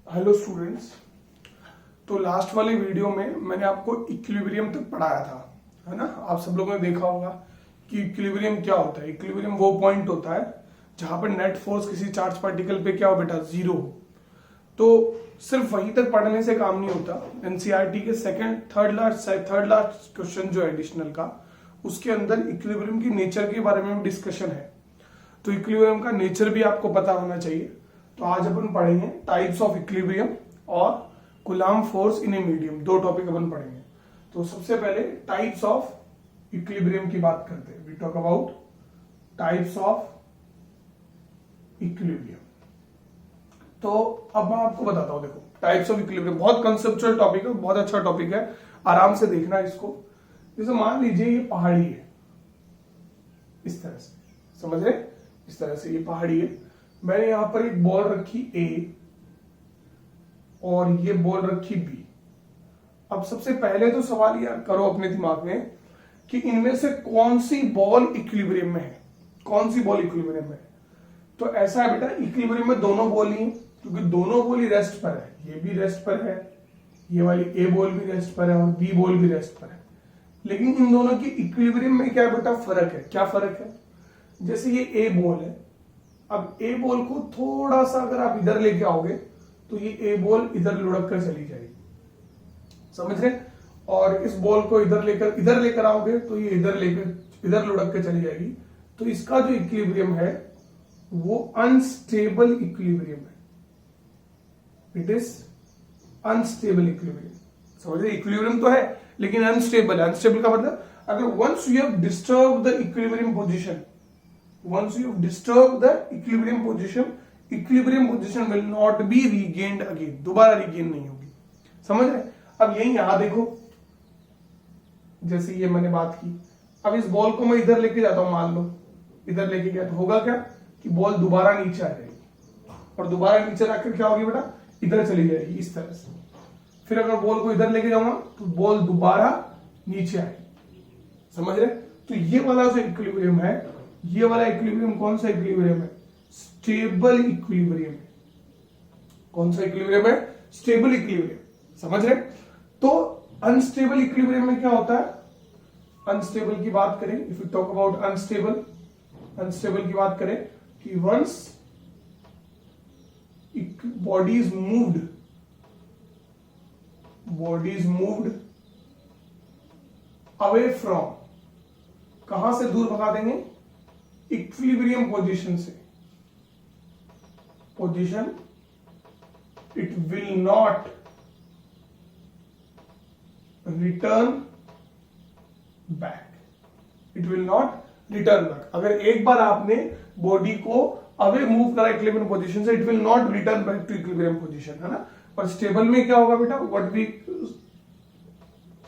Hello students. तो last वाले video में मैंने आपको इक्विलिब्रियम तक पढ़ाया था, है ना। आप सब लोगों ने देखा होगा कि इक्विलिब्रियम क्या होता है। इक्विलिब्रियम वो पॉइंट होता है जहां पर नेट फोर्स किसी चार्ज पार्टिकल पे क्या हो बेटा, जीरो हो। तो सिर्फ वहीं तक पढ़ने से काम नहीं होता। एनसीईआरटी के थर्ड लास्ट क्वेश्चन जो है एडिशनल का, उसके अंदर इक्विलिब्रियम की नेचर के बारे में डिस्कशन है। तो इक्विलिब्रियम का नेचर भी आपको पता होना चाहिए। तो आज अपन पढ़ेंगे टाइप्स ऑफ इक्विलिब्रियम और coulomb force in a medium, दो टॉपिक अपन पढ़ेंगे। तो सबसे पहले टाइप्स ऑफ इक्विलिब्रियम की बात करते हैं। We talk about types of equilibrium. तो अब मैं आपको बताता हूं, देखो टाइप्स ऑफ इक्विलिब्रियम बहुत कंसेप्चुअल टॉपिक है, बहुत अच्छा टॉपिक है, आराम से देखना इसको। जैसे मान लीजिए ये पहाड़ी है, इस तरह से, समझ रहे, इस तरह से ये पहाड़ी है। मैंने यहां पर एक बॉल रखी ए और ये बॉल रखी बी। अब सबसे पहले तो सवाल यह करो अपने दिमाग में कि इनमें से कौन सी बॉल इक्विलिब्रियम में है, कौन सी बॉल इक्विलिब्रियम में है। तो ऐसा है बेटा, इक्विलिब्रियम में दोनों बॉल ही, क्योंकि दोनों बॉल ही रेस्ट पर है। ये भी रेस्ट पर है, ये वाली ए बॉल भी रेस्ट पर है और बी बॉल भी रेस्ट पर है। लेकिन इन दोनों की इक्विलिब्रियम में क्या बेटा फर्क है। क्या फर्क है? जैसे ये ए बॉल है, अब ए बॉल को थोड़ा सा अगर आप इधर लेके आओगे तो ये ए बॉल इधर लुढ़क कर चली जाएगी, समझ रहे। और इस बॉल को इधर लेकर आओगे तो ये इधर लुढ़क कर चली जाएगी। तो इसका जो इक्विलिब्रियम है वो अनस्टेबल इक्विलिब्रियम है। इट इज अनस्टेबल इक्विलिब्रियम, समझ रहे। इक्विलिब्रियम तो है लेकिन अनस्टेबल है। अनस्टेबल का मतलब अगर once you have disturb the equilibrium position, once you disturb the equilibrium position will not be regained again, दोबारा रिगेन नहीं होगी, समझ रहे। अब यही यहां देखो, जैसे ये मैंने बात की, अब इस बॉल को मैं इधर लेके जाता हूं, मान लो इधर लेके गया, तो होगा क्या कि बॉल दोबारा नीचे आ जाएगी और दोबारा नीचे रखकर क्या होगी बेटा, इधर चली जाएगी इस तरह से। फिर अगर बॉल को इधर लेके जाऊंगा तो बॉल दोबारा नीचे आएगी, समझ रहे। तो ये वाला जो इक्विलिब्रियम है, ये वाला इक्विलिब्रियम कौन सा इक्विलिब्रियम है? स्टेबल इक्विलिब्रियम है। कौन सा इक्विलिब्रियम है? स्टेबल इक्विलिब्रियम, समझ रहे। तो अनस्टेबल इक्विलिब्रियम में क्या होता है? अनस्टेबल की बात करें, if you talk about unstable की बात करें कि once body is moved away from, कहां से दूर भगा देंगे? इक्विलिब्रियम पोजीशन से, position, it will not return back, it will not return back. अगर एक बार आपने बॉडी को अवे मूव करा इक्विलिब्रियम पोजीशन से, it will not return back to equilibrium position, है ना। और स्टेबल में क्या होगा बेटा, what we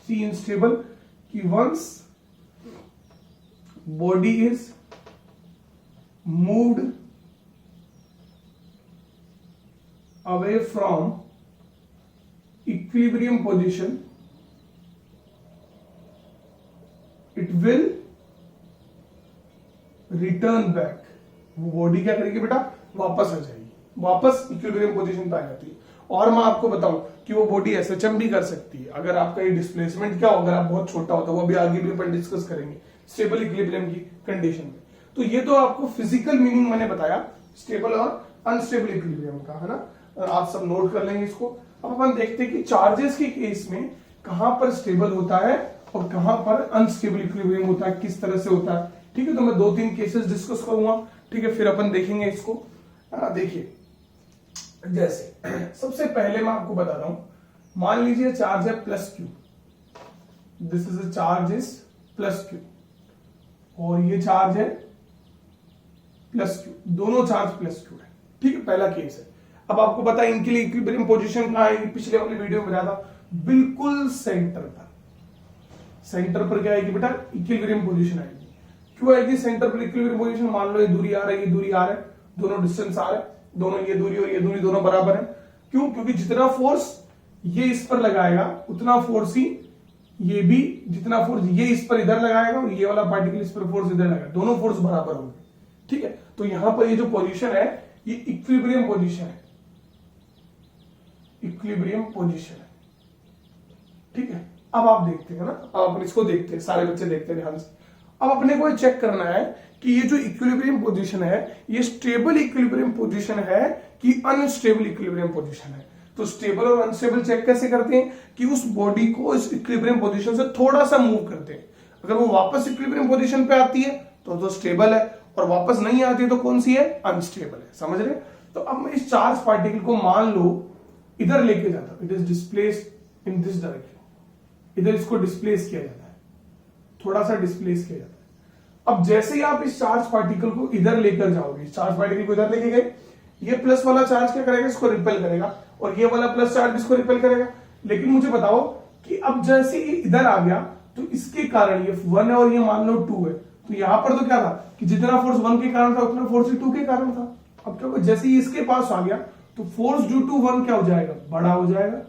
see in stable कि once body is moved away from equilibrium position, it will return back। वो बॉडी क्या करेगी बेटा, वापस आ जाएगी, वापस इक्विलिब्रियम पोजीशन पे आ जाती है। और मैं आपको बताऊं कि वो बॉडी एसएचएम भी कर सकती है। अगर आपका ये डिस्प्लेसमेंट क्या हो, अगर आप बहुत छोटा होता है, वो भी आगे भी अपन डिस्कस करेंगे स्टेबल इक्विलिब्रियम की कंडीशन में। तो ये तो आपको फिजिकल मीनिंग मैंने बताया स्टेबल और अनस्टेबल इक्विलिब्रियम का, है ना। आप सब नोट कर लेंगे इसको। अब अपन देखते हैं कि चार्जेस के केस में कहां पर स्टेबल होता है और कहां पर अनस्टेबल इक्विलिब्रियम होता है, किस तरह से होता है। ठीक है, तो मैं 2-3 केसेस डिस्कस करूंगा, ठीक है, फिर अपन देखेंगे इसको। देखिए, जैसे सबसे पहले मैं आपको बताता हूं, मान लीजिए चार्ज है plus Q, this is a charge is plus Q, और ये चार्ज है प्लस क्यू, दोनों चार्ज प्लस क्यू है। ठीक है, पहला केस है। अब आपको पता है इनके लिए इक्विलिब्रियम पोजीशन कहां है, पिछले वाले वीडियो में बताया था, बिल्कुल सेंटर पर। सेंटर पर क्या आएगी बेटा, इक्विलिब्रियम पोजीशन आएगी। क्यों आएगी सेंटर पर इक्विलिब्रियम पोजीशन? मान लो ये दूरी आ रही है, ये दूरी आ रहा है, दोनों डिस्टेंस आ रहे हैं, दोनों ये दूरी और ये दूरी दोनों बराबर है। क्यों? क्योंकि जितना फोर्स ये इस पर लगाएगा उतना फोर्स ही ये भी, जितना फोर्स ये इस पर इधर लगाएगा और ये वाला पार्टिकल इस पर फोर्स इधर लगाएगा, दोनों फोर्स बराबर होंगे। ठीक है, तो यहां पर ये जो पोजीशन है ये इक्विलिब्रियम पोजीशन है। इक्विलिब्रियम पोजीशन है। ठीक है, अब आप देखते हैं ना, अब अपन इसको देखते हैं, सारे बच्चे देखते हैं ध्यान से। अब अपने को चेक करना है कि ये जो इक्विलिब्रियम पोजीशन है ये स्टेबल इक्विलिब्रियम पोजीशन है कि अनस्टेबल इक्विलिब्रियम पोजीशन है। तो स्टेबल और अनस्टेबल चेक कैसे करते हैं कि उस बॉडी को इस इक्विलिब्रियम पोजीशन से थोड़ा सा मूव करते हैं। अगर वो वापस इक्विलिब्रियम पोजीशन पे आती है तो स्टेबल है, और वापस नहीं आती है तो कौन सी है, अनस्टेबल है। समझ रहे? तो अब मैं इस चार्ज पार्टिकल को मान लो इधर लेके जाता हूं, it is displaced in this direction, इधर इसको डिस्प्लेस किया जाता है, थोड़ा सा डिस्प्लेस किया जाता है। अब जैसे ही आप इस चार्ज पार्टिकल को इधर लेकर जाओगे, इस चार्ज पार्टिकल को इधर लेके गए, ये प्लस वाला चार्ज क्या करेगा, इसको रिपेल करेगा, और ये वाला प्लस चार्ज इसको रिपेल करेगा। लेकिन मुझे बताओ कि अब जैसे ही इधर आ गया तो इसके कारण ये 1 है और ये मान लो 2 है, तो यहां पर तो क्या था कि जितना फोर्स 1 के कारण था उतना फोर्स 2 के कारण था। अब क्या होगा, जैसे ही इसके पास आ गया तो फोर्स ड्यू टू 1 क्या हो जाएगा, बड़ा हो जाएगा,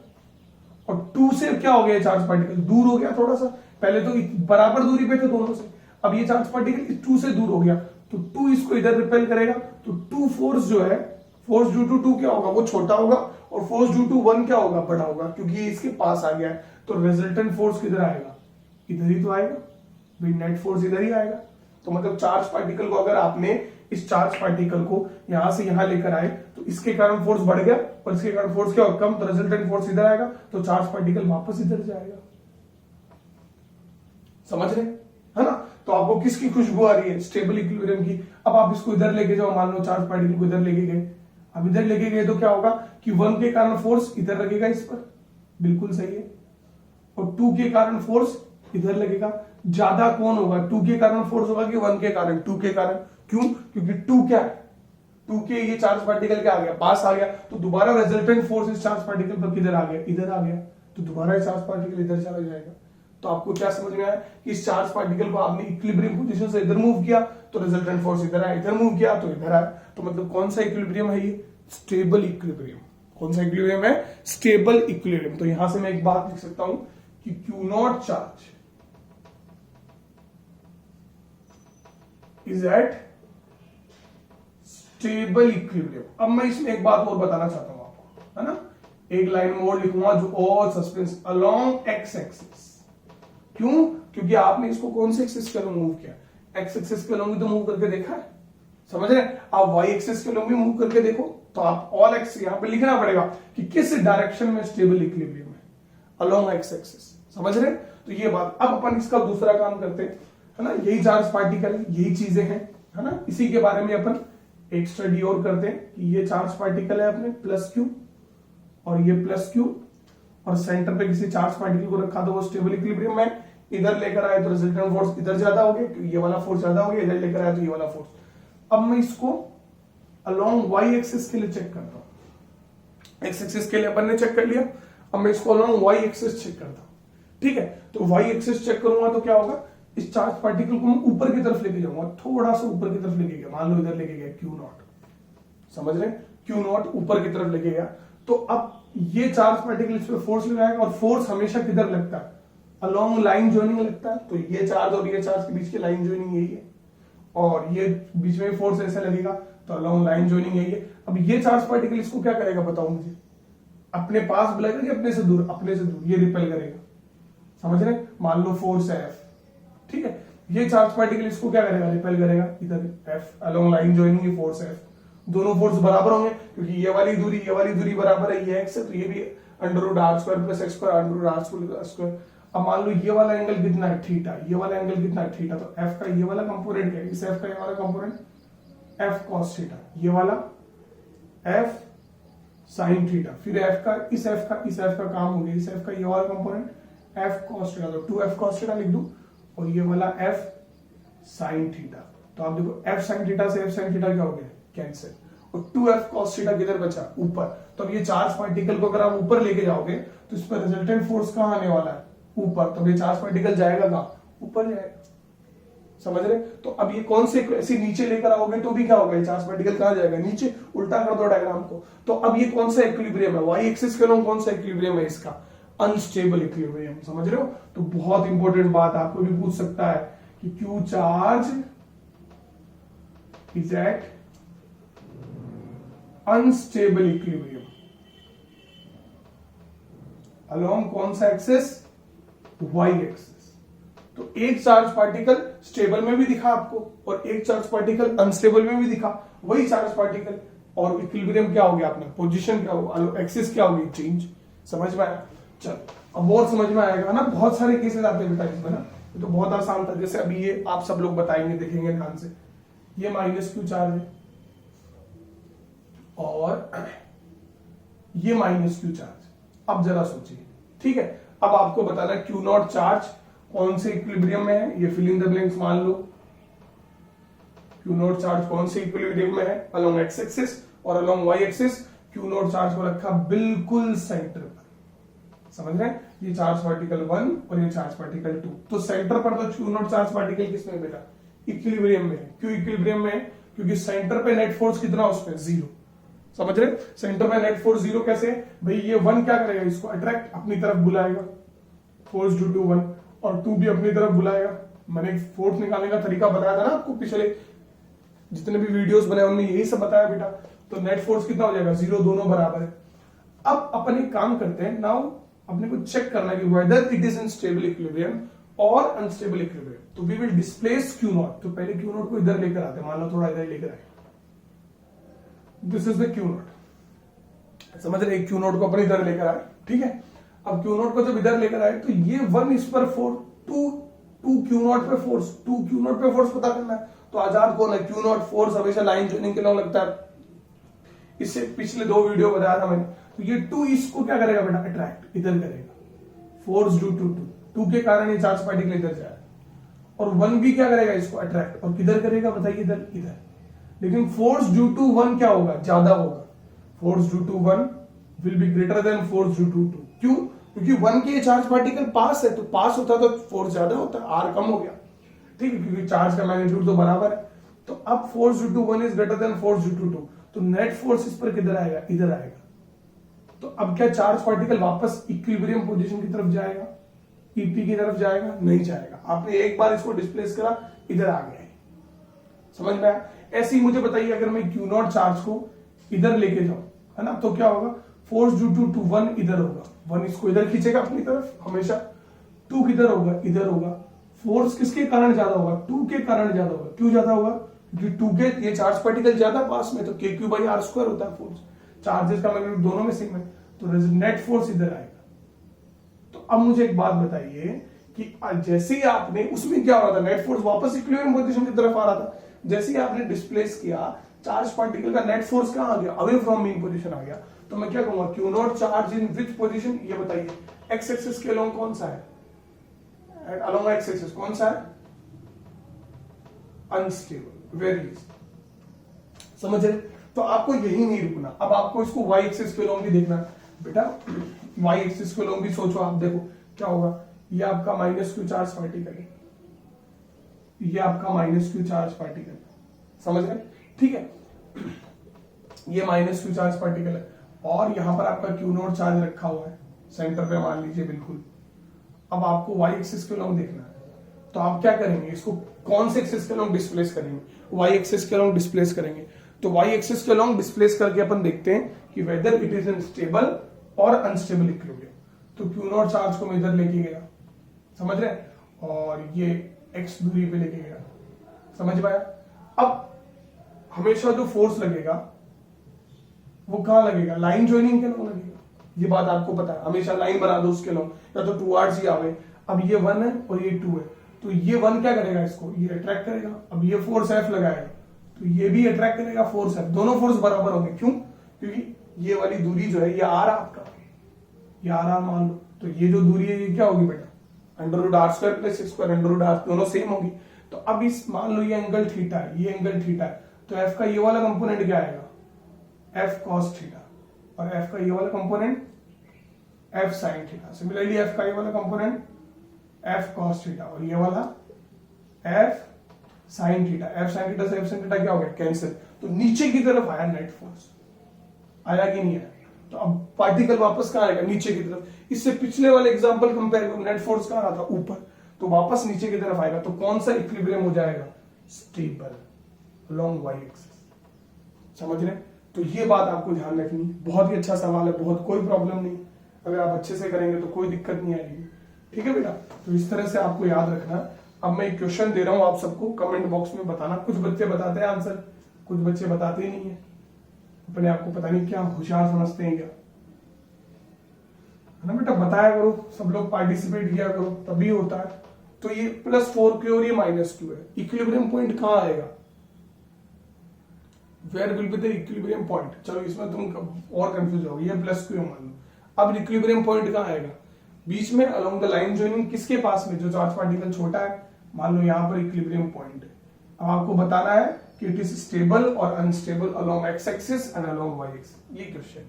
और 2 से क्या हो गया, चार्ज पार्टिकल दूर हो गया थोड़ा सा। पहले तो बराबर दूरी पे थे दोनों से, अब ये चार्ज पार्टिकल 2 से दूर हो गया तो 2 इसको इधर रिपेल करेगा, तो 2 फोर्स जो है, फोर्स ड्यू टू 2 क्या होगा, वो छोटा होगा, और फोर्स ड्यू टू 1 क्या होगा, बड़ा होगा, क्योंकि ये इसके पास आ गया है। तो रिजल्टेंट फोर्स किधर आएगा, इधर ही तो आएगा भाई, नेट फोर्स इधर ही आएगा। तो मतलब चार्ज पार्टिकल को अगर आपने इस चार्ज पार्टिकल को यहां से यहां लेकर आए तो इसके कारण फोर्स बढ़ गया और इसके कारण फोर्स क्या होगा, कम, तो रिजल्टेंट फोर्स इधर आएगा, तो चार्ज पार्टिकल वापस इधर जाएगा। समझ रहे है ना? तो आपको किसकी खुशबू आ रही है, स्टेबल इक्विलिब्रियम की। अब आप इसको इधर लेके जाओ, मान लो चार्ज पार्टिकल को इधर लेके गए, अब इधर लेके गए तो क्या होगा कि 1 के कारण फोर्स इधर लगेगा इस पर, बिल्कुल सही है, और 2 के कारण फोर्स इधर लगेगा। ज्यादा कौन होगा, 2 के कारण फोर्स होगा कि 1 के कारण, 2 के कारण। क्यों, क्योंकि 2 क्या है, 2 के ये चार्ज पार्टिकल क्या आ गया, पास आ गया, तो दोबारा रिजल्टेंट फोर्स इस चार्ज पार्टिकल पर किधर आ गया, इधर आ गया, तो दोबारा चार्ज पार्टिकल इधर चला जाएगा। तो आपको क्या समझ में आया कि इस चार्ज पार्टिकल को आपने इक्विलिब्रियम पोजीशन से इधर मूव किया तो रिजल्टेंट फोर्स इधर आया, इधर मूव किया तो इधर आया। तो मतलब कौन सा इक्विलिब्रियम है ये, स्टेबल इक्विलिब्रियम। कौन सा इक्विलिब्रियम है, स्टेबल इक्विलिब्रियम। तो यहां से मैं एक बात लिख सकता हूं कि Q0 charge is at stable equilibrium. अब मैं इसमें एक बात और बताना चाहता हूं आपको, है ना, एक लाइन मोर लिखूंगा जो और सस्पेंस अलोंग एक्स एक्सिस। क्यों, क्योंकि आपने इसको कौन से एक्सिस के मूव किया, एक्स एक्सिस के अलॉन्ग तो मूव करके देखा है, समझ रहे? आप वाई एक्सिस के अलॉन्ग भी मूव करके देखो, तो आप ऑल एक्स यहां पे लिखना पड़ेगा कि किस डायरेक्शन में स्टेबल इक्विलिब्रियम है, अलोंग एक्स एक्सिस। समझ रहे? तो ये बात। अब अपन इसका दूसरा काम करते हैं, है ना, यही चार्ज पार्टिकल, यही चीजें हैं, है ना, इसी के बारे में अपन एक स्टडी और करते हैं कि ये चार्ज पार्टिकल है अपने प्लस क्यू, और ये प्लस क्यू, और सेंटर पे किसी चार्ज पार्टिकल को रखा तो वो स्टेबल इक्विलिब्रियम में, इधर लेकर आए तो रिजल्टेंट फोर्स इधर ज्यादा हो गया, क्योंकि ये वाला फोर्स ज्यादा हो गया, इधर लेकर आए तो ये वाला फोर्स। अब मैं इसको अलोंग वाई एक्सिस के लिए चेक करता हूं। एक्स एक्सिस के लिए अपन ने चेक कर लिया, अब मैं इसको अलोंग वाई एक्सिस चेक करता हूं। ठीक है, तो वाई एक्सिस चेक करूंगा तो क्या होगा, इस चार्ज पार्टिकल को मैं ऊपर की तरफ लेके जाऊंगा, थोड़ा सा ऊपर की तरफ लेके गया, मान लो इधर लेके गया Q0, समझ रहे, Q0 ऊपर की तरफ लेके गया, तो अब ये चार्ज पार्टिकल इस पर फोर्स लगाएगा, और फोर्स हमेशा किधर लगता है, अलोंग लाइन जॉइनिंग लगता है। तो ये चार्ज और ये चार्ज के बीच की लाइन जॉइनिंग यही है, और ये बीच में फोर्स ऐसा लगेगा, तो अलोंग लाइन जॉइनिंग यही है। अब ये चार्ज पार्टिकल इसको क्या करेगा बताओ मुझे, अपने पास बुलाएगा कि अपने से दूर, अपने से दूर, ये रिपेल करेगा, समझ रहे, मान लो फोर्स है F, ठीक है, ये चार्ज पार्टिकल इसको क्या करेगा, रिपेल करेगा, इधर F अलोंग लाइन जॉइनिंग ये फोर्स है F, दोनों फोर्स बराबर होंगे, क्योंकि ये वाली दूरी बराबर है, ये x है, तो ये भी √r² + x² √r²²। अब मान लो ये वाला एंगल कितना है, थीटा, ये वाला एंगल कितना है, थीटा, तो f का ये वाला कंपोनेंट क्या है, इस f का ये वाला कंपोनेंट f cos थीटा, ये वाला f sin थीटा, फिर f का इस f का काम हो गया, इस f का ये वाला कंपोनेंट f cos थीटा, तो 2f cos थीटा लिख दूं, और ये वाला f sin थीटा। तो आप देखो f sin थीटा से f sin थीटा क्या हो गया, कैंसिल, और 2f cos थीटा किधर बचा, ऊपर। तो अब ये चार्ज पार्टिकल को अगर आप ऊपर लेके जाओगे तो इस पर रिजल्टेंट फोर्स कहां आने वाला है, ऊपर। तो ये चार्ज पार्टिकल जाएगा कहां, ऊपर जाएगा, समझ रहे। तो अब ये कौन से ऐसे नीचे लेकर आओगे तो भी क्या होगा, चार्ज पार्टिकल कहां जाएगा, नीचे। उल्टा कर दो डायग्राम को, तो अब ये कौन सा इक्विलिब्रियम है, वाई एक्सिस के अलॉन्ग कौन सा इक्विलिब्रियम है इसका, अनस्टेबल इक्विलिब्रियम, समझ रहे हो। तो बहुत इंपॉर्टेंट बात आपको भी पूछ सकता है कि Q charge is at unstable equilibrium, along कौन सा एक्सिस, वाई एक्सिस। तो एक चार्ज पार्टिकल स्टेबल में भी दिखा आपको और एक चार्ज पार्टिकल अनस्टेबल में भी दिखा, वही चार्ज पार्टिकल और इक्विलिब्रियम क्या हो गया अपना, पोजीशन क्या होगा, एक्सिस क्या होगी, चेंज। समझ में आया? चल अब और समझ में आएगा ना, बहुत सारे केसेस आते हैं बेटा इसमें ना, तो बहुत आसान था। जैसे अभी ये आप सब लोग बताएंगे, देखेंगे ध्यान से, ये माइनस क्यू चार्ज है और ये माइनस क्यू चार्ज। अब जरा सोचिए, ठीक है, अब आपको बताना क्यू नॉट चार्ज कौन से इक्विलिब्रियम में है, ये फिल इन द ब्लैंक्स मान लो। क्यू नॉट चार्ज कौन से इक्विलिब्रियम में है, अलोंग एक्स एक्सिस और along Y axis. Q not charge को रखा बिल्कुल सेंटर पर, समझ रहे हैं? ये चार्ज पार्टिकल 1 और ये चार्ज पार्टिकल 2, तो सेंटर पर तो क्यू नॉट चार्ज पार्टिकल किसमें बेटा, इक्विलिब्रियम में है। क्यों इक्विलिब्रियम में है? क्योंकि सेंटर पे नेट फोर्स कितना उसमें, 0। समझ रहे? सेंटर पे नेट फोर्स 0 कैसे भाई, ये 1 क्या करेगा, इसको अट्रैक्ट अपनी तरफ बुलाएगा, फोर्स ड्यू टू 1, और 2 भी अपनी तरफ बुलाएगा। मैंने फोर्स निकालने का तरीका बताया था ना आपको, पिछले जितने भी वीडियोस बनाए उनमें यही सब बताया बेटा। तो नेट फोर्स कितना हो जाएगा, 0, दोनों बराबर है। अब अपन एक काम करते हैं, नाउ अपने को चेक करना है कि whether it is in stable equilibrium और अनस्टेबल इक्विलिब्रियम। तो we will displace Q not. तो पहले क्यू नॉट को इधर लेकर आते हैं, मान लो थोड़ा इधर लेकर आए, this is the Q not. समझ रहे? क्यू नॉट को अपन इधर लेकर आए, ठीक है। अब क्यू नॉट को जब इधर लेकर आए तो ये 1 इस पर फोर्स, 2 क्यू नॉट पे फोर्स, 2 क्यू नॉट पे फोर्स पता करना है। तो आजाद कौन है, क्यू नॉट फोर्स हमेशा लाइन ज्वाइनिंग के लॉन्ग लगता है, इससे पिछले 2 वीडियो बताया था मैंने। तो ये 2 इसको क्या करेगा बेटा, अट्रैक्ट इधर करेगा, फोर्स ड्यू टू 2 के कारण ये चार्ज पार्टिकल इधर जाएगा, और 1 भी क्या करेगा, इसको अट्रैक्ट, और किधर करेगा बताइए, इधर इधर। लेकिन फोर्स ड्यू टू 1 क्या होगा, ज्यादा होगा। Force due to 1 will be greater than force due to 2। क्यों? क्योंकि 1 के चार्ज पार्टिकल पास है, तो पास होता तो फोर्स ज्यादा होता, आर कम हो गया, ठीक है, क्योंकि चार्ज का मैग्नीट्यूड तो बराबर है। तो अब force due to 1 is greater than force due to 2, तो नेट फोर्स इस पर किधर आएगा, इधर आएगा। तो अब क्या चार्ज पार्टिकल वापस इक्विलिब्रियम पोजीशन की तरफ जाएगा, ईपी की तरफ जाएगा? नहीं जाएगा। आपने एक बार इसको डिस्प्लेस करा, इधर आ गया, समझ में आया? ऐसे ही मुझे बताइए, अगर मैं क्यू नॉट चार्ज को इधर लेके जाऊं, है ना, तो क्या होगा, फोर्स ड्यू टू 1 इधर होगा, 1 इसको इधर खींचेगा अपनी तरफ हमेशा, 2 किधर होगा, इधर होगा। फोर्स किसके कारण ज्यादा होगा, 2 के कारण ज्यादा होगा। क्यों ज्यादा होगा? क्योंकि 2 के ये चार्ज पार्टिकल ज्यादा पास में, तो KQ/R² होता है फोर्स, चार्जेस का मैग्नीट्यूड दोनों में सेम है, तो नेट फोर्स इधर आएगा। तो अब मुझे एक बात बताइए कि जैसे ही आपने, उसमें क्या हो रहा था, नेट फोर्स वापस इक्विलिब्रियम पोजीशन की तरफ आ रहा था, जैसे ही आपने डिस्प्लेस किया, चार्ज पार्टिकल का नेट फोर्स कहां आ गया, अवे फ्रॉम मीन पोजीशन आ गया। तो मैं क्या कहूंगा, Q not charge in which position, ये बताइए। एक्स एक्सिस के अलोंग कौन सा है, अलोंग एक्स एक्सिस कौन सा है, अनस्टेबल, वेरी इजी, समझ रहे? तो आपको यही नहीं रुकना, अब आपको इसको वाई एक्सिस के अलोंग भी देखना बेटा। वाई एक्सिस के अलोंग भी सोचो आप, देखो क्या होगा, ये आपका माइनस क्यू चार्ज पार्टिकल है, ये आपका माइनस क्यू चार्ज पार्टिकल, समझ रहे? ठीक है, ये माइनस क्यू चार्ज पार्टिकल है, और यहां पर आपका क्यू नॉट चार्ज रखा हुआ है सेंटर पे, मान लीजिए बिल्कुल। अब आपको वाई एक्सिस के अलोंग देखना है, तो आप क्या करेंगे, इसको कौन से एक्सिस के अलोंग डिस्प्लेस करेंगे, वाई एक्सिस के अलोंग डिस्प्लेस करेंगे। तो वाई एक्सिस के अलोंग डिस्प्लेस करके अपन देखते हैं कि whether it is in stable और अनस्टेबल इक्विलिब्रियम। तो क्यू नॉट चार्ज को मैं इधर लेके गया, समझ रहे, और ये एक्स दूरी पे लेके गया, समझ पाया? अब हमेशा जो फोर्स लगेगा वो कहां लगेगा, लाइन ज्वाइनिंग के लॉन्ग लगेगा, ये बात आपको पता है। हमेशा लाइन बना दो उसके लॉन्ग, या तो टूवर्ड्स ही आवे। अब ये 1 है और ये 2 है, तो ये 1 क्या करेगा, इसको ये अट्रैक्ट करेगा। अब ये फोर्स F लगाएगा, तो ये भी अट्रैक्ट करेगा फोर्स F, दोनों फोर्स बराबर होंगे। क्यों? क्योंकि ये वाली दूरी जो है, ये R आपका, ये R मान लो, तो ये जो दूरी है ये क्या होगी बेटा, √R² + x², √R दोनों सेम होगी। तो अब इस, मान लो ये एंगल थीटा है, ये एंगल थीटा है, तो F का ये वाला कंपोनेंट क्या आएगा, F cos थीटा, और F का ये वाला component F sin theta. Similarly F का ये वाला कंपोनेंट F cos थीटा, और ये वाला F sin theta. F sin theta से F sin थीटा क्या हो गया, कैंसिल। तो नीचे की तरफ आया नेट फोर्स, आया कि नहीं आया? तो अब पार्टिकल वापस कहां आएगा, नीचे की तरफ। इससे पिछले वाले एग्जांपल कंपेयर करो, नेट फोर्स कहां आ रहा था, ऊपर, तो वापस नीचे की तरफ आएगा। तो कौन सा इक्विलिब्रियम हो जाएगा, स्टेबल अलोंग वाई एक्सिस, समझ रहे? तो ये बात आपको ध्यान रखनी, बहुत ही अच्छा सवाल है, बहुत कोई प्रॉब्लम नहीं, अगर आप अच्छे से करेंगे तो कोई दिक्कत नहीं आएगी। ठीक है बेटा, तो इस तरह से आपको याद रखना। अब मैं एक क्वेश्चन दे रहा हूं आप सबको, कमेंट बॉक्स में बताना। कुछ बच्चे बताते हैं आंसर, कुछ बच्चे बताते ही नहीं है, अपने आप को पता नहीं क्या होशियार समझते हैं क्या, है ना बेटा। बताया करो, सब लोग पार्टिसिपेट किया करो, तभी होता है। तो ये +4q और ये -q है, इक्विलिब्रियम पॉइंट कहां आएगा? Where will be the equilibrium point? चलो इसमें तुम और कंफ्यूज हो, ये +q मान लो। अब इक्विलिब्रियम पॉइंट कहां आएगा? बीच में अलोंग द लाइन जॉइनिंग, किसके पास में? जो चार्ज पार्टिकल छोटा है, मान लो यहां पर इक्विलिब्रियम पॉइंट है। अब आपको बताना है कि इट इज स्टेबल और unstable along x axis and along Y axis. ये क्वेश्चन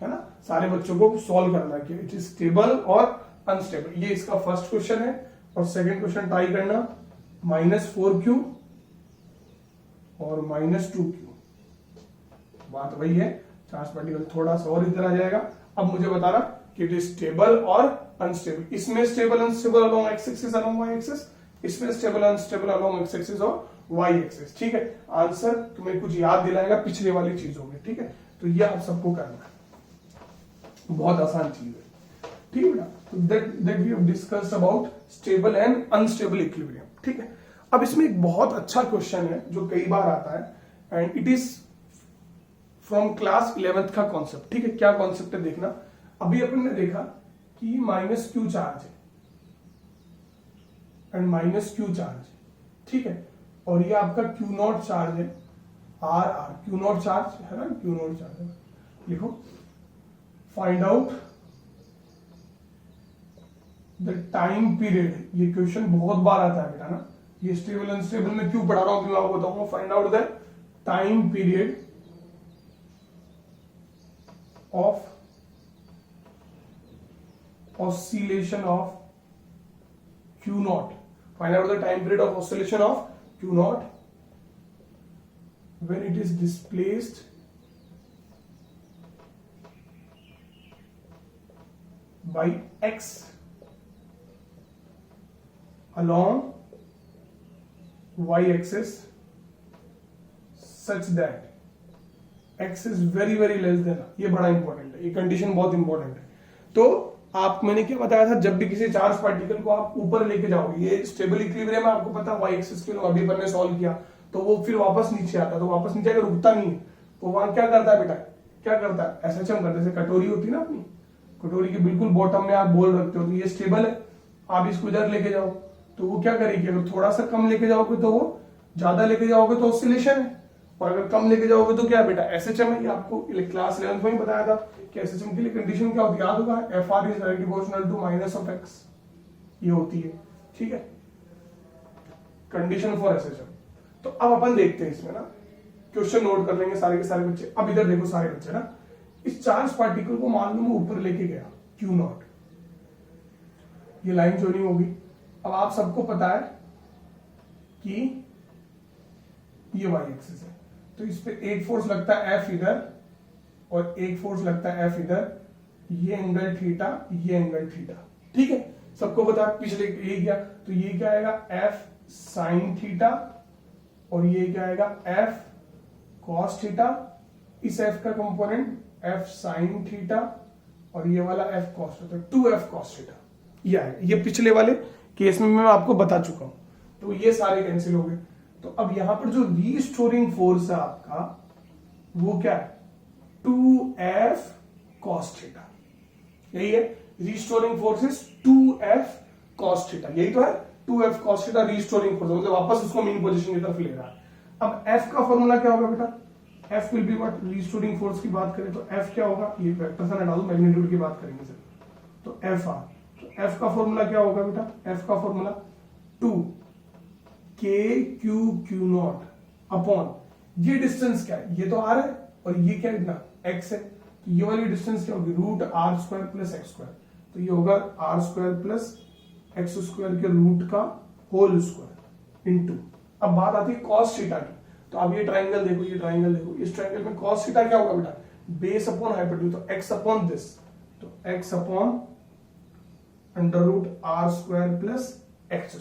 है ना, सारे बच्चों को सॉल्व करना है कि इट इज स्टेबल और अनस्टेबल। ये इसका फर्स्ट क्वेश्चन है। और सेकंड क्वेश्चन ट्राई करना, -4q और -2q। बात वही है, चार्ज पार्टिकल थोड़ा सा और इधर आ जाएगा। अब मुझे बताना कि इट इज स्टेबल और अनस्टेबल। इसमें stable unstable along x axis along Y axis, इसमें stable unstable along x axis और वाई एक्सिस। ठीक है, आंसर तुम्हें कुछ याद दिलाएगा पिछले वाली चीजों में। ठीक है, तो ये आप सबको करना है, बहुत आसान चीज है। ठीक है बेटा, तो that we have discussed about stable and unstable equilibrium. ठीक है, अब इसमें एक बहुत अच्छा क्वेश्चन है जो कई बार आता है and it is from class 11th का कॉन्सेप्ट। ठीक है, क्या कॉन्सेप्ट है देखना। अभी अपन ने देखा कि -q चार्ज है एंड -q चार्ज है। ठीक है, और ये आपका Q0 चार्ज है, R Q0 चार्ज है ना, Q0 चार्ज है। लिखो, find out the time period. ये क्वेश्चन बहुत बार आता है बेटा ना, ये स्टेबल अनस्टेबल में क्यों पढ़ा रहा हूं, क्यों आपको बताऊंगा। Find out the time period of oscillation of Q0. Find out the time period of oscillation of Q0 when it is displaced by x along y axis such that x is very less than। ये बड़ा important है, ये condition बहुत important है। तो आप, मैंने क्या बताया था, जब भी किसी चार्ज पार्टिकल को आप ऊपर लेके जाओगे, ये स्टेबल इक्विलिब्रियम है, आपको पता है वाई एक्सिस के, अभी अपन ने सॉल्व किया, तो वो फिर वापस नीचे आता है। तो वापस नीचे अगर रुकता नहीं है तो वहां क्या करता है बेटा, क्या करता है, ऐसा चम करता है। जैसे कटोरी होती है ना अपनी, कटोरी के बिल्कुल बॉटम में आप बोल रखते हो, तो ये स्टेबल है। आप इसको इधर लेके जाओ तो वो क्या करेगी, अगर थोड़ा सा कम लेके जाओगे तो वो, ज्यादा लेके जाओगे तो ऑसिलेशन है, और अगर कम लेके जाओगे तो क्या है बेटा, एसएचएम है। आपको क्लास 11th में ही बताया था कि एसएचएम के लिए कंडीशन क्या होती है, याद होगा, FR is directly proportional to -x, ये होती है। ठीक है, कंडीशन फॉर एसएचएम। तो अब अपन देखते हैं इसमें ना, क्वेश्चन नोट कर लेंगे सारे के सारे बच्चे। अब इधर देखो सारे बच्चे ना, इस चार्ज पार्टिकल को मान लो मैं ऊपर लेके गया Q0, ये लाइन जॉइनिंग होगी। अब आप सबको पता है कि ये वाई एक्सिस है, तो इस पे एक फोर्स लगता है F इधर और एक फोर्स लगता है F इधर, ये एंगल थीटा, ये एंगल थीटा। ठीक है, सबको पता है, पिछले ये क्या, तो ये क्या आएगा F साइन थीटा और ये क्या आएगा F कॉस थीटा। इस F का कंपोनेंट F साइन थीटा और ये वाला F cos theta, 2F cos theta ये आएगा। ये पिछले वाले केस में मैं आपको बता चुका हूं, तो ये सारे कैंसिल हो गए। तो अब यहां पर जो रीस्टोरिंग फोर्स है आपका, वो क्या है, 2F cos थीटा। यही है restoring force is 2F cos theta, यही तो है 2F cos theta restoring force, मतलब वापस उसको मेन पोजीशन की तरफ ले रहा है। अब F का फॉर्मूला क्या होगा बेटा, F will be what, restoring force की बात करें तो F क्या होगा, ये वेक्टर से हटा दो, मैग्नीट्यूड की बात करेंगे सर, तो FR। तो F का फॉर्मूला क्या होगा बेटा, F का फॉर्मूला 2KQ0 अपॉन, ये डिस्टेंस क्या है, ये तो R है और ये क्या इतना X है, तो ये वाली डिस्टेंस क्या होगी, √R² + x²। तो ये होगा R² + x² के रूट का होल स्क्वायर इनटू। अब बात आती है cos थीटा की, तो अब ये ट्राइंगल देखो, ये ट्राइंगल देखो, इस ट्राइंगल में cos थीटा क्या होगा बेटा, बेस अपॉन हाइपोटेन्यूज, तो x अपॉन दिस, तो x upon √R² + x²।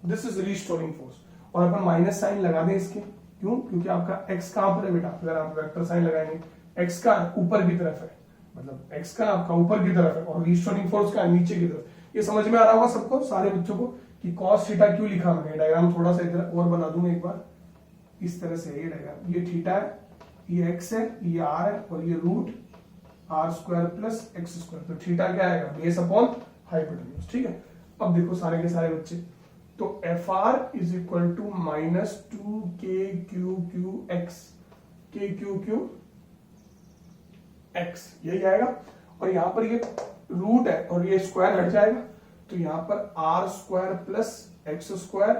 This is restoring force. और अपन माइनस साइन लगा दें इसके, क्यों, क्योंकि आपका x कहां पर है बेटा, अगर आप वेक्टर साइन लगाएंगे x का ऊपर की तरफ है, मतलब x का आपका ऊपर की तरफ है और रीस्टोरिंग फोर्स का नीचे की तरफ। ये समझ में आ रहा होगा सबको, सारे बच्चों को, कि cos थीटा क्यों लिखा मैंने। डायग्राम थोड़ा सा इधर और बना दूंगा एक बार, इस तरह से ये डायग्राम, ये थीटा है, ये x है, ये r है और ये root r square plus x square. तो थीटा क्या आएगा, बेस अपॉन हाइपोटेन्यूज। ठीक है, अब देखो सारे के सारे बच्चे, तो F R is equal to minus 2k/q/x, k/q/x यही आएगा। और यहां पर ये रूट है और ये स्क्वायर हट जाएगा, तो यहां पर R square plus x square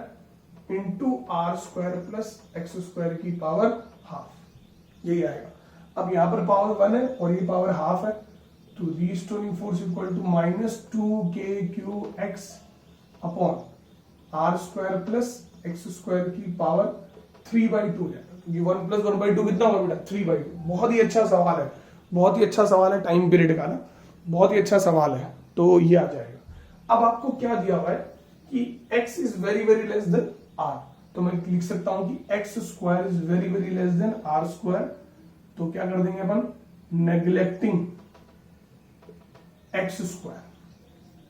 into R square plus x square की पावर हाफ, यही आएगा। अब यहां पर पावर 1 है और ये पावर हाफ है, तो restoring force equal to minus 2k/q/x upon R square plus x square की पावर 3/2 है। ये 1 + 1/2 कितना होगा बेटा, 3/2। बहुत ही अच्छा सवाल है, बहुत ही अच्छा सवाल है टाइम पीरियड का ना, बहुत ही अच्छा सवाल है, तो ये आ जाएगा। अब आपको क्या दिया हुआ है कि x is very very less then r, तो मैं लिख सकता हूं कि x square is very very less then r square. तो क्या कर देंगे अपन, नेग्लेक्टिंग x स्क्वायर।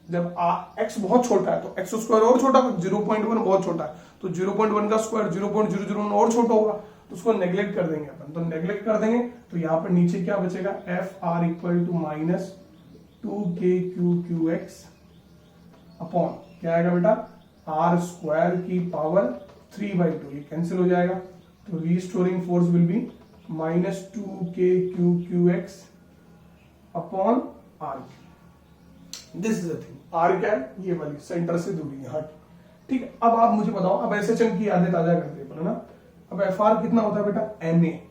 जब x बहुत छोटा है तो x स्क्वायर और छोटा, 0.1 बहुत छोटा है, तो 0.1 का स्क्वायर 0.001 और छोटा होगा, तो उसको नेग्लेक्ट कर देंगे अपन। तो नेग्लेक्ट कर देंगे तो यहां पर नीचे क्या बचेगा, F R equal to minus 2k/q/x upon क्या आएगा बेटा, आर स्क्वायर की पावर 3/2, ये कैंसिल हो जाएगा। तो restoring force will be minus 2k/q/x upon R. This is the thing, R क्या है, ये वाली सेंटर से दूरी है हट। ठीक है, अब आप मुझे बताओ, अब एसएचएम की यादें ताजा करते हैं ना। अब एफ आर कितना होता है बेटा, एम ए,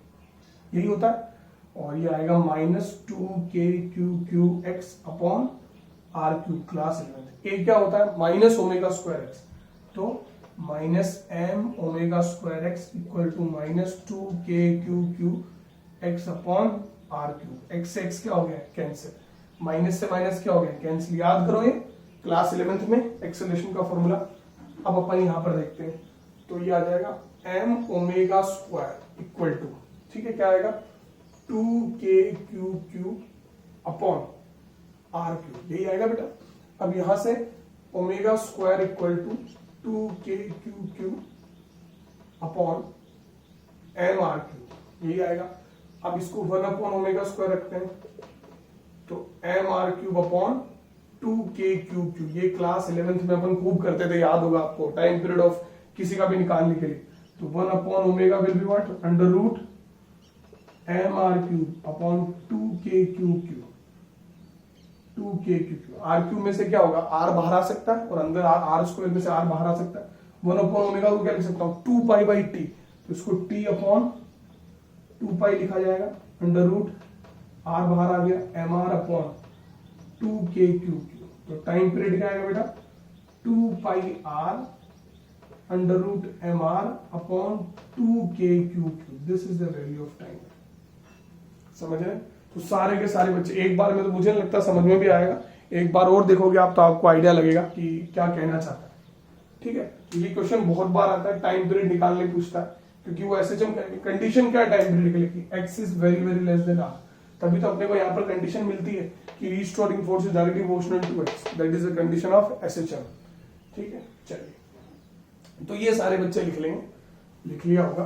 यही होता है, और ये आएगा minus 2k/q/x upon R cube, class 11। A क्या होता है, माइनस ओमेगा स्क्वायर एक्स, तो minus m omega square x equal to minus 2k/q/x upon R cube. X से एक्स क्या हो गया, कैंसिल, माइनस से माइनस क्या हो गया, कैंसिल। याद करो ये क्लास 11th में एक्सेलरेशन का फॉर्मूला। अब अपन यहां पर देखते हैं, तो ये आ जाएगा m omega square equal to, ठीक है, क्या आएगा 2k/q/क्यूब अपॉन आर क्यूब, यही आएगा बेटा। अब यहां से ओमेगा स्क्वायर इक्वल टू 2k/q/क्यूब अपॉन एम आर क्यूब, यही आएगा। अब इसको 1 अपॉन ओमेगा स्क्वायर रखते हैं, तो एम आर क्यूब अपॉन 2k/q/क्यूब। ये क्लास 11th में अपन खूब करते थे, याद होगा आपको, टाइम पीरियड ऑफ किसी का भी निकालने के लिए। तो 1 upon omega will be what, under root M R cube upon 2k/q/क्यूब, 2k/q/क्यूब। आर क्यूब में से क्या होगा, आर बाहर आ सकता है और अंदर आर स्क्वायर में से आर बाहर आ सकता है। 1 अपॉन ओमेगा को क्या लिख सकता हूं, 2π/t, तो इसको t अपॉन 2π लिखा जाएगा, अंडर रूट आर बाहर आ गया, एम आर अपॉन 2k/q/क्यूब। तो टाइम पीरियड क्या आएगा बेटा, 2πr under root M R upon 2k/q/क्यूब। This is the value of time. समझ रहे? तो सारे के सारे बच्चे एक बार में तो मुझे लगता है समझ में भी आएगा, एक बार और देखोगे आप तो आपको आइडिया लगेगा कि क्या कहना चाहता है। ठीक है, ये क्वेश्चन बहुत बार आता है, टाइम पीरियड निकालने पूछता है, क्योंकि वो एसएचएम कंडीशन क्या है टाइम पीरियड के लिए कि x is very very less than R, तभी तो अपने को यहाँ पर कंडीशन मिलती है कि restoring force is directly proportional to x, that is the condition of SHM. ठीक है, चलिए, तो ये सारे बच्चे लिख लेंगे, लिख लिया होगा।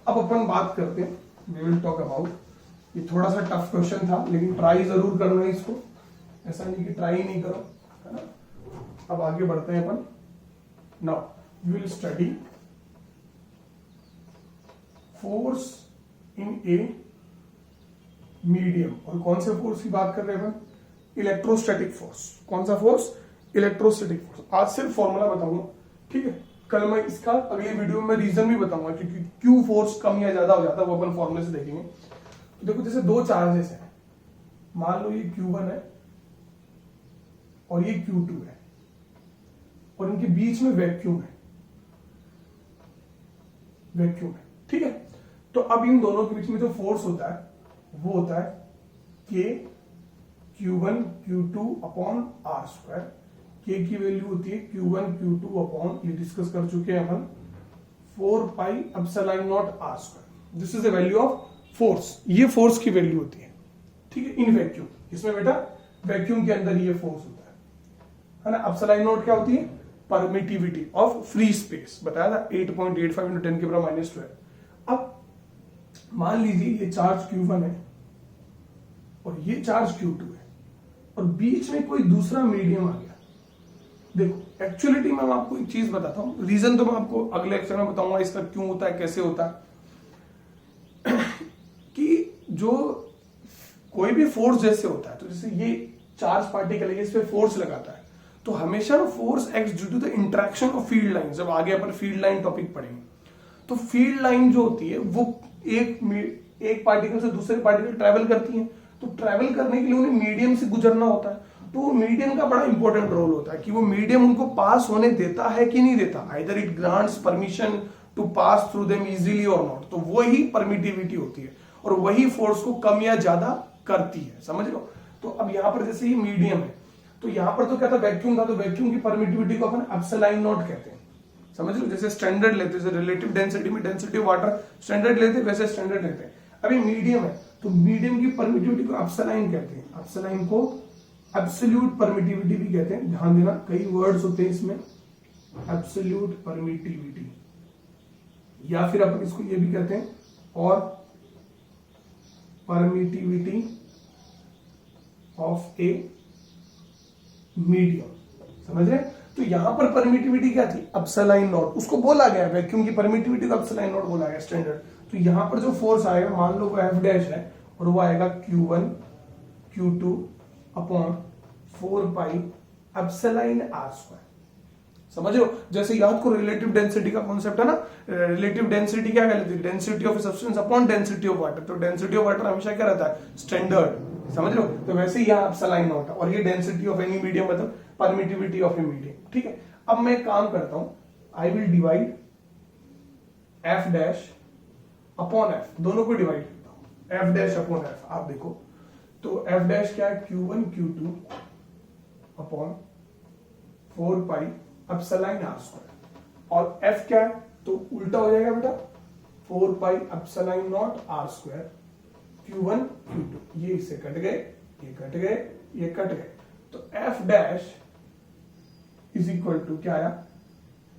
अब अपन बात करते हैं, वी विल टॉक अबाउट, ये थोड़ा सा टफ क्वेश्चन था लेकिन ट्राई जरूर करना है इसको, ऐसा नहीं कि ट्राई नहीं करो, है ना। अब आगे बढ़ते हैं अपन। Now we will study force in a medium. और कौन से फोर्स की बात कर रहे हैं अपन, इलेक्ट्रोस्टैटिक फोर्स। कौन सा फोर्स, इलेक्ट्रोस्टैटिक फोर्स। आज सिर्फ फॉर्मूला बताऊंगा, ठीक है, कल मैं इसका अगले वीडियो में रीजन भी बताऊंगा, क्योंकि क्यू फोर्स कम या ज्यादा हो जाता है वो अपन फॉर्मूले से देखेंगे। तो देखो जैसे दो चार्जेस हैं, मान लो ये Q1 है और ये Q2 है, और इनके बीच में वैक्यूम है, वैक्यूम है, ठीक है। तो अब इन दोनों के बीच में जो फोर्स होता है वो होता है K Q1 Q2 upon R square. K की वैल्यू होती है Q1 Q2 अपॉन, ये डिस्कस कर चुके हैं अपन, 4πε0 R square. This is the value of force, ये फोर्स की वैल्यू होती है, ठीक है, इन वैक्यूम। इसमें बेटा वैक्यूम के अंदर ये फोर्स होता है ना। एप्सिलॉन नॉट क्या होती है? परमिटिविटी ऑफ फ्री स्पेस, बताया था 8.85 × 10⁻²। अब मान लीजिए ये चार्ज Q1 है और ये चार्ज Q2 है और बीच में कोई दूसरा मीडियम आ गया। देखो एक्चुअलिटी में मैं आपको एक चीज बताता हूं, रीजन तो मैं आपको अगले लेक्चर में बताऊंगा इसका क्यों होता है, कैसे होता है कि जो कोई भी फोर्स जैसे होता है, तो जैसे ये चार्ज पार्टिकल है, इस पे फोर्स लगाता है, तो हमेशा force act due to the interaction of field line. जब आगे अपन फील्ड लाइन टॉपिक पढ़ेंगे तो फील्ड लाइन जो होती है वो एक पार्टिकल से दूसरे पार्टिकल ट्रेवल करती है, तो ट्रेवल करने के लिए उन्हें मीडियम से गुजरना होता है। तो मीडियम का बड़ा इंपॉर्टेंट रोल होता है कि वो मीडियम उनको पास होने देता है कि नहीं देता, either it grants permission to pass through them easily और नॉट। तो वही परमिटिविटी होती है और वही फोर्स को कम या ज्यादा करती है, समझ लो। तो अब यहां पर जैसे ये मीडियम है, तो यहां पर तो क्या था? वैक्यूम था, तो वैक्यूम की परमिटिविटी को अपन एप्सिलॉन नॉट कहते हैं, समझ लो। जैसे स्टैंडर्ड लेते हैं, रिलेटिव डेंसिटी में डेंसिटी ऑफ वाटर स्टैंडर्ड लेते हैं, वैसे स्टैंडर्ड लेते हैं। अभी मीडियम है तो मीडियम की परमिटिविटी को एप्सिलॉन कहते हैं। एप्सिलॉन को एब्सोल्यूट परमिटिविटी भी कहते हैं, ध्यान देना, कई वर्ड्स होते हैं इसमें। एब्सोल्यूट परमिटिविटी, या फिर अपन इसको ये भी कहते हैं और परमिटिविटी ऑफ ए मीडियम, समझ रहे? तो यहां पर परमिटिविटी क्या थी? एप्सिलॉन नॉट, उसको बोला गया वैक्यूम की परमिटिविटी को एप्सिलॉन नॉट बोला गया स्टैंडर्ड। तो यहां पर जो फोर्स आएगा, मान लो वो एफ डैश है और वो आएगा Q1 Q2 upon 4 pi epsilon r², समझ लो। जैसे याद को रिलेटिव डेंसिटी का कॉन्सेप्ट है ना, रिलेटिव डेंसिटी क्या कहलाती है? Density of substance upon density of water. तो डेंसिटी ऑफ वाटर हमेशा क्या रहता है? स्टैंडर्ड, समझ लो। तो वैसे ही यहाँ एप्सिलॉन नॉट है और ये डेंसिटी ऑफ एनी मीडियम मतलब परमिटिविटी ऑफ ए मीडियम, ठीक है। अब मैं एक काम करता हूं, I will divide F dash upon F, दोनों को डिवाइड करता हूं, एफ डैश अपॉन एफ। आप देखो तो एफ डैश क्या है? Q1 Q2 upon 4 pi epsilon r²। और एफ क्या है? तो उल्टा हो जाएगा बेटा, 4 pi epsilon not r² Q1 Q2। ये इससे कट गए, ये कट गए, ये कट गए, तो F dash is equal to क्या आया?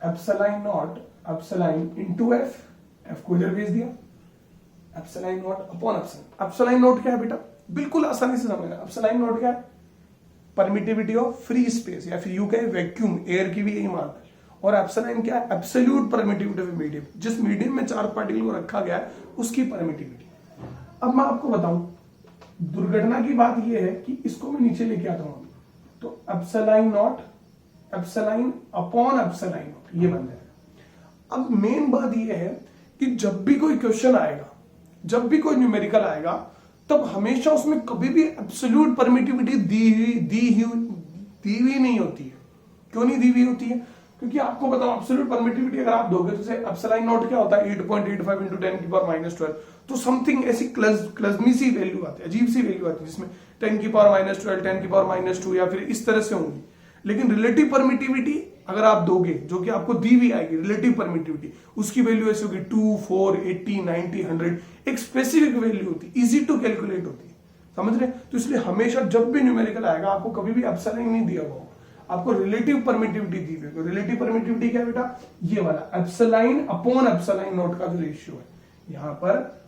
Epsilon not epsilon into F, F को इधर भेज दिया, epsilon not upon epsilon. Epsilon not क्या है बेटा? बिल्कुल आसानी से समझना, एप्सिलॉन नॉट क्या है? परमिटिविटी ऑफ फ्री स्पेस, या फिर यू कहे वैक्यूम, एयर की भी यही मान है। और एप्सिलॉन क्या है? एब्सोल्यूट परमिटिविटी ऑफ मीडियम, जिस मीडियम में चार पार्टिकल को रखा गया है उसकी परमिटिविटी। अब मैं आपको बताऊं, दुर्घटना की बात यह है कि इसको मैं नीचे लेके आता हूं, तो epsilon not epsilon upon epsilon not ये बन जाएगा। अब मेन बात यह है कि जब भी कोई क्वेश्चन आएगा, जब भी कोई न्यूमेरिकल आएगा, तब हमेशा उसमें कभी भी एब्सोल्यूट परमिटिविटी दी हुई नहीं होती है। क्यों नहीं दी हुई होती है? क्योंकि आपको बताओ एब्सोल्यूट परमिटिविटी अगर आप दोगे, जैसे एप्सिलॉन नॉट क्या होता है? 8.85 × 10⁻²। तो समथिंग ऐसी क्लजमी सी वैल्यू आती है, अजीब सी वैल्यू आती है, जिसमें 10⁻², 10⁻², या फिर इस तरह से होंगी। लेकिन रिलेटिव परमिटिविटी अगर आप दोगे, जो कि आपको दी हुई आएगी, रिलेटिव परमिटिविटी, उसकी वैल्यू ऐसी होगी 2, 4, 80, 90, 100, एक स्पेसिफिक वैल्यू होती है, इजी टू कैलकुलेट होती है, समझ रहे? तो इसलिए हमेशा जब भी न्यूमेरिकल आएगा, आपको कभी भी एप्सिलॉन नहीं दिया हुआ, आपको रिलेटिव परमिटिविटी दी हुई। रिलेटिव परमिटिविटी क्या है बेटा? ये वाला एप्सिलॉन अपॉन एप्सिलॉन नॉट का जो रेशियो है, यहां पर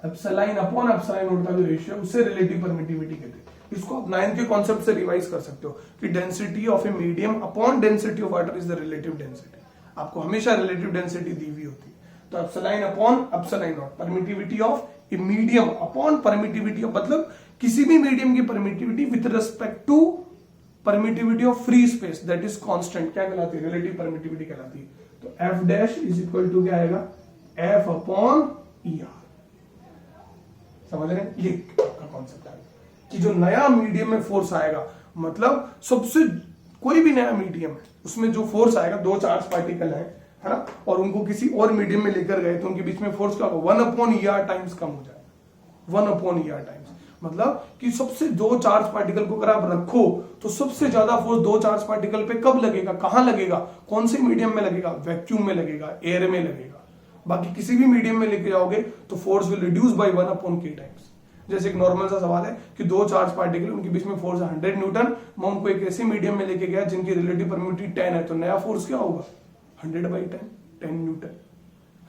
एप्सिलॉन अपॉन एप्सिलॉन नॉट का जो रेशियो है, उसे रिलेटिव परमिटिविटी कहते हैं। इसको आप 9th के कॉन्सेप्ट से रिवाइज कर सकते हो कि density of a medium upon density of water is the relative density. आपको हमेशा रिलेटिव डेंसिटी दी हुई होती है। तो epsilon upon epsilon not, permittivity of a medium upon permittivity of, मतलब किसी भी मीडियम की permittivity with respect to permittivity of free space, that is constant, क्या कहलाती है? रिलेटिव परमिटिविटी कहलाती है। तो F dash is equal to क्या आएगा? F upon E R. समझ रहे हैं? ये आपका कॉन्सेप्ट है कि जो नया मीडियम में फोर्स आएगा, मतलब सबसे कोई भी नया मीडियम है, उसमें जो फोर्स आएगा, दो चार्ज पार्टिकल है ना, और उनको किसी और मीडियम में लेकर गए, तो उनके बीच में फोर्स क्या होगा? 1/ER टाइम्स कम हो जाएगा, 1/ER टाइम्स। मतलब कि सबसे दो चार्ज पार्टिकल को अगर आप रखो, तो सबसे ज्यादा फोर्स दो चार्ज पार्टिकल पे कब लगेगा? कहां लगेगा? कौन से मीडियम में लगेगा? वैक्यूम में लगेगा, एयर में लगेगा। बाकी किसी भी मीडियम में लेके जाओगे तो force will reduce by 1/k times. जैसे एक नॉर्मल सा सवाल है कि दो चार्ज पार्टिकल उनके बीच में फोर्स 100 न्यूटन, मैं उनको एक ऐसे मीडियम में लेके गया जिनकी रिलेटिव परमिटिविटी 10 है, तो नया फोर्स क्या होगा 100/10, 10 न्यूटन,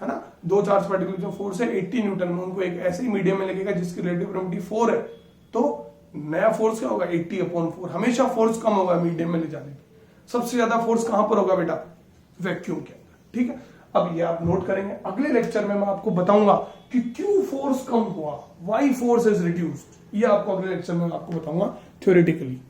है ना। दो चार्ज पार्टिकल जो फोर्स है 80 न्यूटन, में उनको एक ऐसे मीडियम में लगेगा जिसकी रिलेटिव परमिटिविटी 4 है, तो नया फोर्स क्या होगा 80/4। हमेशा फोर्स कम होगा मीडियम में ले जाने पे। सबसे ज्यादा फोर्स कहां पर होगा बेटा, वैक्यूम के अंदर, ठीक है। अब ये आप नोट करेंगे, अगले लेक्चर में मैं आपको बताऊंगा कि क्यों फोर्स कम हुआ, व्हाई फोर्स इज रिड्यूस्ड, ये आपको अगले लेक्चर में आपको बताऊंगा थ्योरेटिकली।